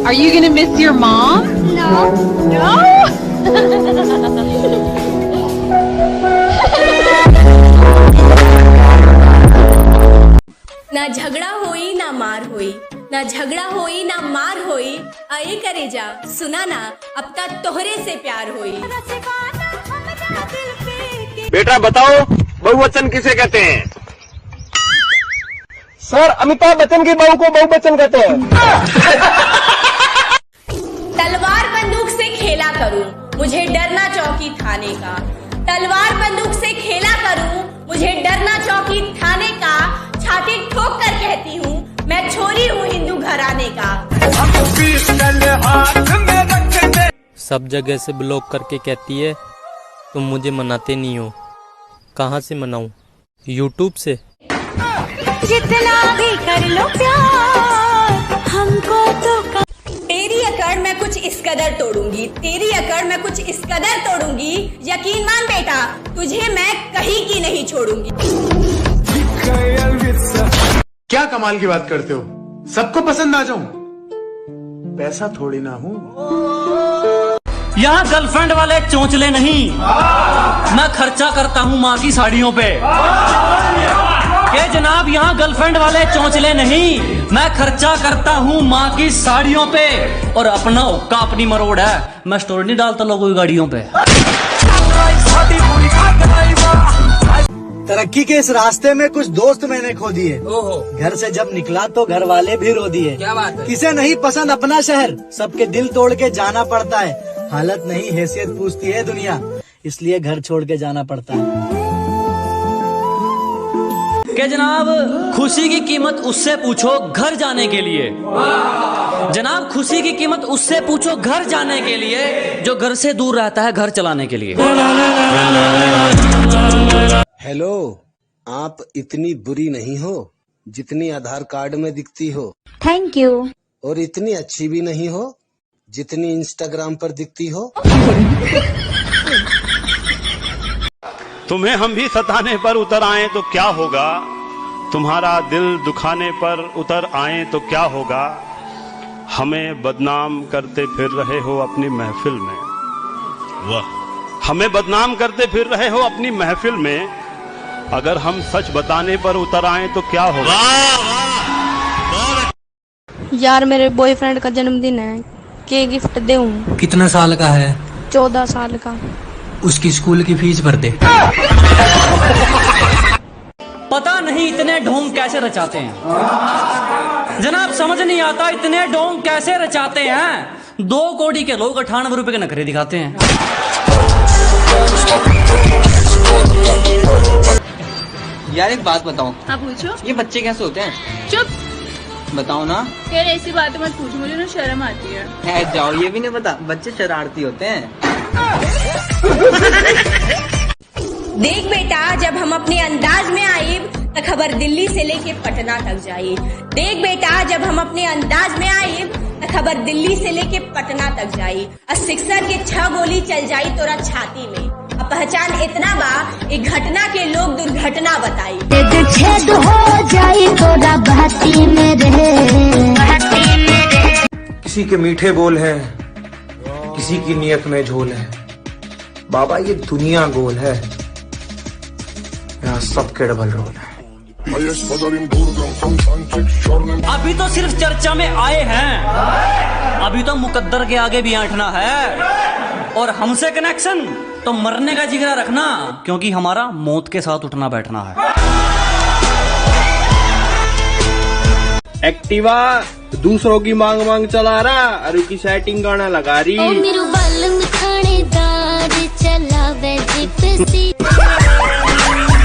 Are you gonna miss your mom? No. No? ना झगड़ा होई ना मार होई, ना झगड़ा होई ना मार होई, आए करे जा सुना ना अब तक तोहरे से प्यार होई। बेटा बताओ बहुवचन किसे कहते हैं? सर अमिताभ बच्चन की बहू को बहुवचन कहते हैं। तलवार बंदूक से खेला करूं, मुझे डरना चौकी थाने का। तलवार बंदूक से खेला करूं, मुझे डरना चौकी थाने का। छाती ठोक कर कहती हूँ मैं छोरी हूँ हिंदू घराने का। सब जगह से ब्लॉक करके कहती है तुम मुझे मनाते नहीं हो। कहाँ से मनाऊं? यूट्यूब से। जितना भी कर लो प्यार हमको तो तेरी अकड़ मैं कुछ इस कदर तोड़ूंगी, तेरी अकड़ मैं कुछ इस कदर तोड़ूंगी। यकीन मान बेटा तुझे मैं कहीं की नहीं छोड़ूंगी। क्या कमाल की बात करते हो, सबको पसंद आ जाऊं? पैसा थोड़ी ना हूं। यहाँ गर्लफ्रेंड वाले चोंचले नहीं, मैं खर्चा करता हूँ माँ की साड़ियों पे। के जनाब यहाँ गर्लफ्रेंड वाले चोंचले नहीं, मैं खर्चा करता हूँ माँ की साड़ियों पे। और अपना हुक्का अपनी मरोड़ है, मैं स्टोरी नहीं डालता लोगों की गाड़ियों पे। तरक्की के इस रास्ते में कुछ दोस्त मैंने खो दिए। घर से जब निकला तो घर वाले भी रो दिए। क्या बात है? किसे नहीं पसंद अपना शहर, सबके दिल तोड़ के जाना पड़ता है। हालत नहीं हैसियत पूछती है दुनिया, इसलिए घर छोड़ के जाना पड़ता है। के जनाब खुशी की कीमत उससे पूछो घर जाने के लिए। जनाब खुशी की कीमत उससे पूछो घर जाने के लिए, जो घर से दूर रहता है घर चलाने के लिए। हेलो, आप इतनी बुरी नहीं हो जितनी आधार कार्ड में दिखती हो। Thank you. और इतनी अच्छी भी नहीं हो जितनी इंस्टाग्राम पर दिखती हो। तुम्हें हम भी सताने पर उतर आए तो क्या होगा, तुम्हारा दिल दुखाने पर उतर आए तो क्या होगा। हमें बदनाम करते फिर रहे हो अपनी महफिल में। वाह। हमें बदनाम करते फिर रहे हो अपनी महफिल में, अगर हम सच बताने पर उतर आए तो क्या होगा। यार मेरे बॉयफ्रेंड का जन्मदिन है, के गिफ्ट दूं? कितना साल का है? 14 साल का। उसकी स्कूल की फीस भर दे। पता नहीं इतने ढोंग कैसे रचाते हैं जनाब, समझ नहीं आता इतने ढोंग कैसे रचाते हैं। 2 कौड़ी के लोग 98 रुपए के नखरे दिखाते हैं। यार एक बात बताओ। हाँ पूछो। ये बच्चे कैसे होते हैं? चुप। बताओ ना। यार ऐसी बातें मत पूछो, मुझे ना शर्म आती है। ठहर जाओ, ये भी नहीं पता बच्चे शरारती होते हैं। देख बेटा जब हम अपने अंदाज में आए तो खबर दिल्ली से लेके पटना तक जाए। देख बेटा जब हम अपने अंदाज में आए तो खबर दिल्ली से लेके पटना तक जाए। और सिक्सर के 6 गोली चल जाई तोरा छाती में। अब पहचान इतना बा एक घटना के लोग दुर्घटना बताई। छेद हो जाए तोरा बहती में रहे। किसी के मीठे बोल हैं, किसी की नियत में झोल है। बाबा ये दुनिया गोल है, यहाँ सबके डबल रोल है। अभी तो सिर्फ चर्चा में आए हैं, अभी तो मुकद्दर के आगे भी आंटना है। और हमसे कनेक्शन तो मरने का जिगरा रखना, क्योंकि हमारा मौत के साथ उठना बैठना है। एक्टिवा दूसरों की मांग मांग चला रहा, अरु की सेटिंग गाना लगा रही। ओ मेरू बालम थानेदार चला वे जिप्सी।